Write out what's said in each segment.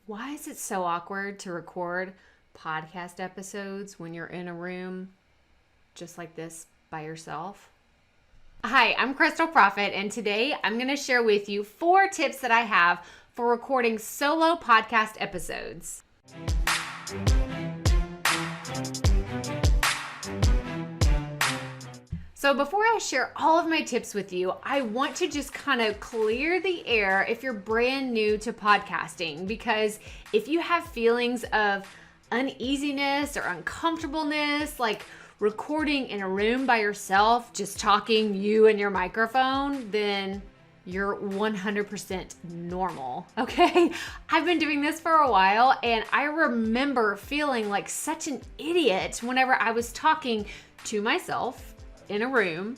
Why is it so awkward to record podcast episodes when you're in a room just like this by yourself? Hi, I'm Krystal Proffitt, and today I'm going to share with you 4 tips that I have for recording solo podcast episodes. So before I share all of my tips with you, I want to just kind of clear the air if you're brand new to podcasting, because if you have feelings of uneasiness or uncomfortableness, like recording in a room by yourself, just talking you and your microphone, then you're 100% normal, okay? I've been doing this for a while, and I remember feeling like such an idiot whenever I was talking to myself in a room,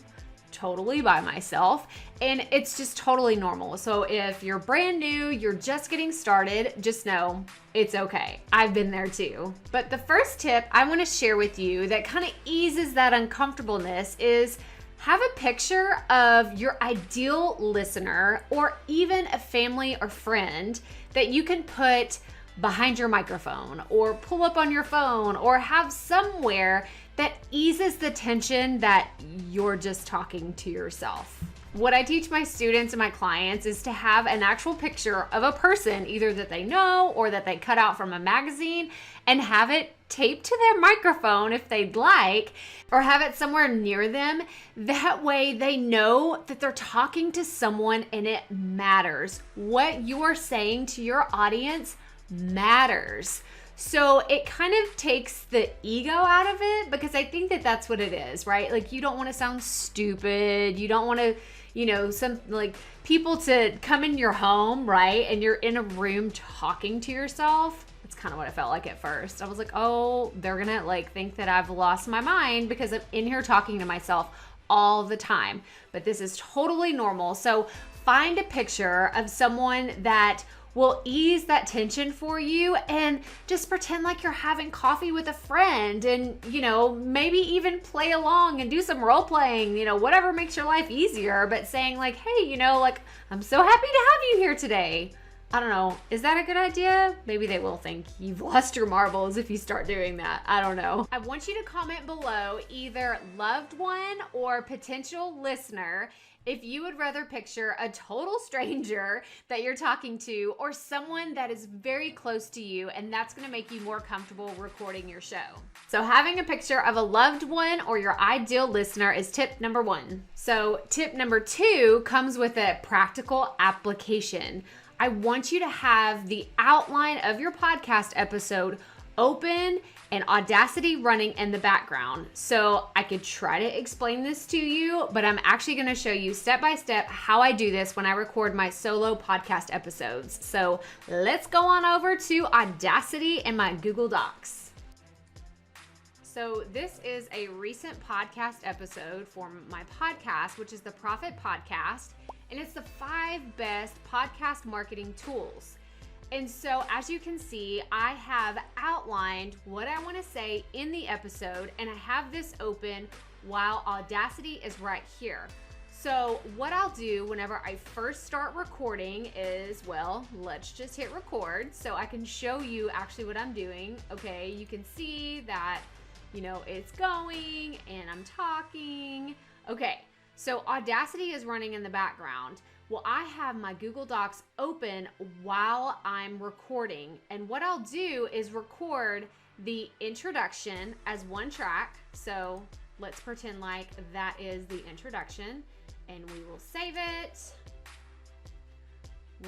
totally by myself, and it's just totally normal. So if you're brand new, you're just getting started, just know it's okay. I've been there too. But the first tip I want to share with you that kind of eases that uncomfortableness is have a picture of your ideal listener or even a family or friend that you can put behind your microphone or pull up on your phone or have somewhere that eases the tension that you're just talking to yourself. What I teach my students and my clients is to have an actual picture of a person, either that they know or that they cut out from a magazine, and have it taped to their microphone if they'd like, or have it somewhere near them. That way they know that they're talking to someone and it matters. What you are saying to your audience matters. So it kind of takes the ego out of it, because I think that that's what it is, right? Like, you don't want to sound stupid. You don't want to, some like people to come in your home, right? And you're in a room talking to yourself. That's kind of what it felt like at first. I was like, oh, they're going to think that I've lost my mind because I'm in here talking to myself all the time. But this is totally normal. So find a picture of someone that will ease that tension for you, and just pretend like you're having coffee with a friend, and maybe even play along and do some role playing, whatever makes your life easier, but saying like, hey, I'm so happy to have you here today. I don't know, is that a good idea? Maybe they will think you've lost your marbles if you start doing that. I don't know. I want you to comment below either loved one or potential listener if you would rather picture a total stranger that you're talking to or someone that is very close to you, and that's going to make you more comfortable recording your show. So having a picture of a loved one or your ideal listener is tip number 1. So tip number 2 comes with a practical application. I want you to have the outline of your podcast episode open and Audacity running in the background. So I could try to explain this to you, but I'm actually going to show you step by step how I do this when I record my solo podcast episodes. So let's go on over to Audacity and my Google Docs. So this is a recent podcast episode for my podcast, which is the Proffitt podcast, and it's the 5 best podcast marketing tools. And so as you can see, I have outlined what I want to say in the episode, and I have this open while Audacity is right here. So what I'll do whenever I first start recording is, let's just hit record so I can show you actually what I'm doing. Okay, you can see that, it's going and I'm talking. Okay, so Audacity is running in the background. Well, I have my Google Docs open while I'm recording, and what I'll do is record the introduction as one track. So let's pretend like that is the introduction, and we will save it.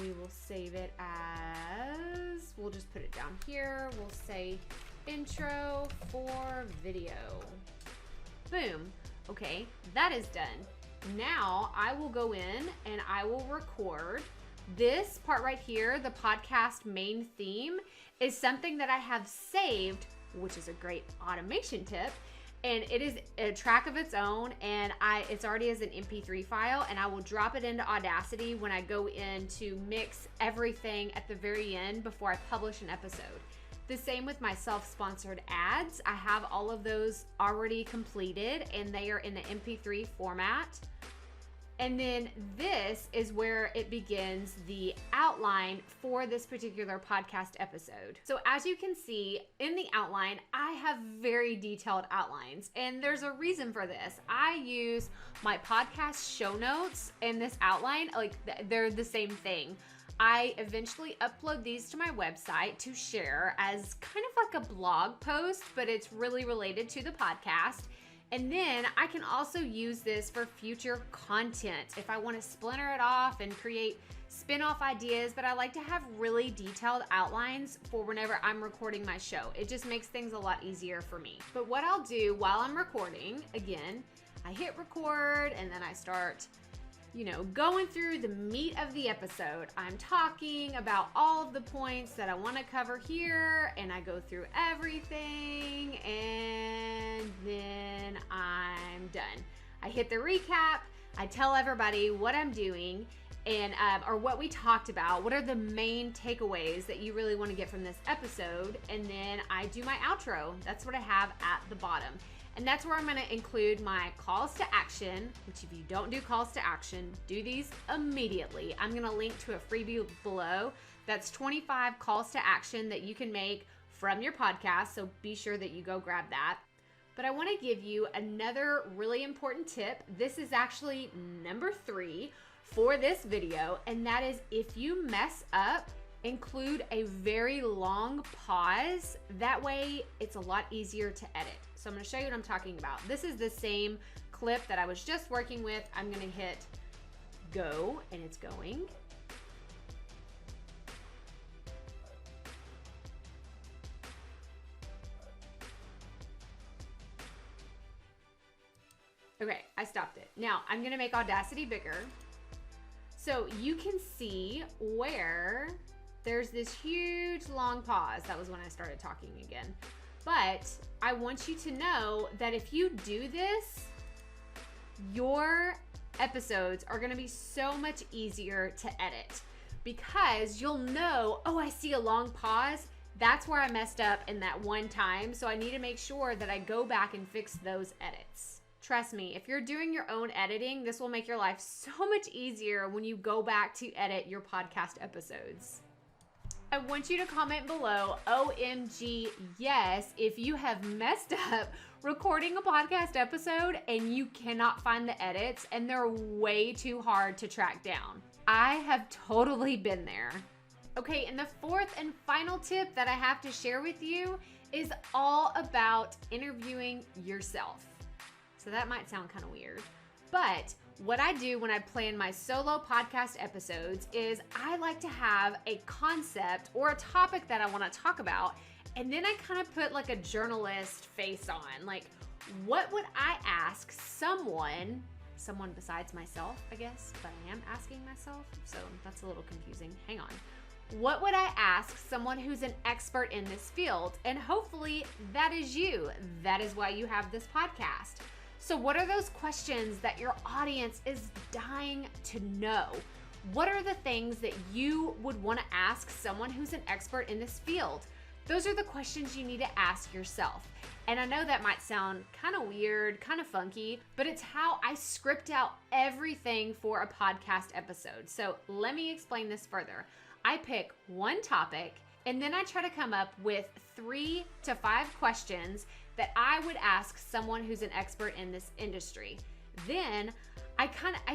We will save it as, we'll just put it down here. We'll say intro for video. Boom. Okay, that is done. Now I will go in and I will record this part right here. The podcast main theme is something that I have saved, which is a great automation tip. And it is a track of its own, and it's already as an MP3 file, and I will drop it into Audacity when I go in to mix everything at the very end before I publish an episode. The same with my self-sponsored ads. I have all of those already completed, and they are in the MP3 format. And then this is where it begins the outline for this particular podcast episode. So as you can see in the outline, I have very detailed outlines, and there's a reason for this. I use my podcast show notes in this outline, like they're the same thing. I eventually upload these to my website to share as kind of like a blog post, but it's really related to the podcast. And then I can also use this for future content if I want to splinter it off and create spin-off ideas, but I like to have really detailed outlines for whenever I'm recording my show. It just makes things a lot easier for me. But what I'll do while I'm recording, again, I hit record and then I start going through the meat of the episode. I'm talking about all of the points that I want to cover here, and I go through everything, and then I'm done. I hit the recap. I tell everybody what I'm doing and or what we talked about. What are the main takeaways that you really want to get from this episode? And then I do my outro. That's what I have at the bottom. And that's where I'm going to include my calls to action, which if you don't do calls to action, do these immediately. I'm going to link to a freebie below. That's 25 calls to action that you can make from your podcast. So be sure that you go grab that. But I want to give you another really important tip. This is actually number 3 for this video. And that is, if you mess up, include a very long pause. That way it's a lot easier to edit. So I'm going to show you what I'm talking about. This is the same clip that I was just working with. I'm going to hit go, and it's going. Okay, I stopped it. Now I'm going to make Audacity bigger so you can see where there's this huge long pause. That was when I started talking again. But I want you to know that if you do this, your episodes are going to be so much easier to edit, because you'll know, oh, I see a long pause. That's where I messed up in that one time. So I need to make sure that I go back and fix those edits. Trust me, if you're doing your own editing, this will make your life so much easier when you go back to edit your podcast episodes. I want you to comment below, OMG, yes, if you have messed up recording a podcast episode and you cannot find the edits and they're way too hard to track down. I have totally been there. Okay, and the fourth and final tip that I have to share with you is all about interviewing yourself. So that might sound kind of weird, but what I do when I plan my solo podcast episodes is I like to have a concept or a topic that I want to talk about, and then I kind of put like a journalist face on. Like, what would I ask someone besides myself, I guess, but I am asking myself, so that's a little confusing. Hang on. What would I ask someone who's an expert in this field? And hopefully that is you. That is why you have this podcast. So what are those questions that your audience is dying to know? What are the things that you would want to ask someone who's an expert in this field? Those are the questions you need to ask yourself. And I know that might sound kind of weird, kind of funky, but it's how I script out everything for a podcast episode. So let me explain this further. I pick one topic, and then I try to come up with 3 to 5 questions that I would ask someone who's an expert in this industry. Then I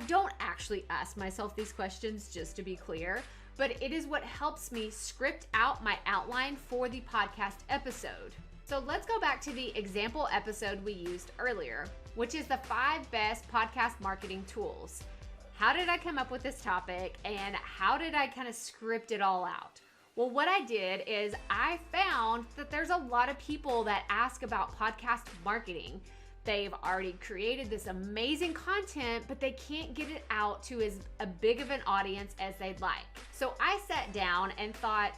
don't actually ask myself these questions, just to be clear, but it is what helps me script out my outline for the podcast episode. So let's go back to the example episode we used earlier, which is the 5 best podcast marketing tools. How did I come up with this topic, and how did I kind of script it all out? Well, what I did is I found that there's a lot of people that ask about podcast marketing. They've already created this amazing content, but they can't get it out to as a big of an audience as they'd like. So I sat down and thought,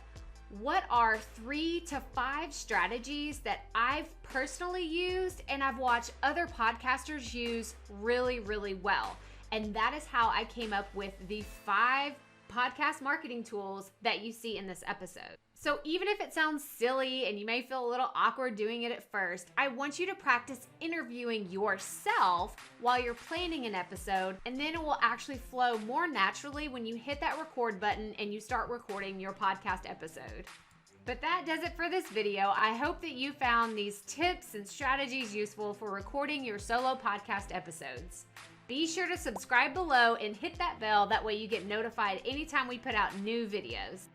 what are 3 to 5 strategies that I've personally used and I've watched other podcasters use really, really well? And that is how I came up with the 5 podcast marketing tools that you see in this episode. So even if it sounds silly and you may feel a little awkward doing it at first, I want you to practice interviewing yourself while you're planning an episode, and then it will actually flow more naturally when you hit that record button and you start recording your podcast episode. But that does it for this video. I hope that you found these tips and strategies useful for recording your solo podcast episodes. Be sure to subscribe below and hit that bell. That way you get notified anytime we put out new videos.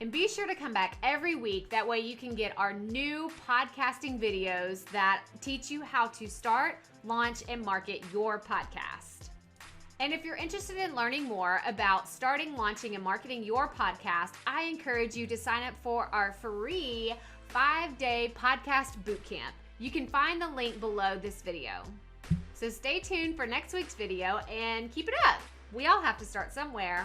And be sure to come back every week. That way you can get our new podcasting videos that teach you how to start, launch, and market your podcast. And if you're interested in learning more about starting, launching, and marketing your podcast, I encourage you to sign up for our free 5-day podcast bootcamp. You can find the link below this video. So stay tuned for next week's video and keep it up. We all have to start somewhere.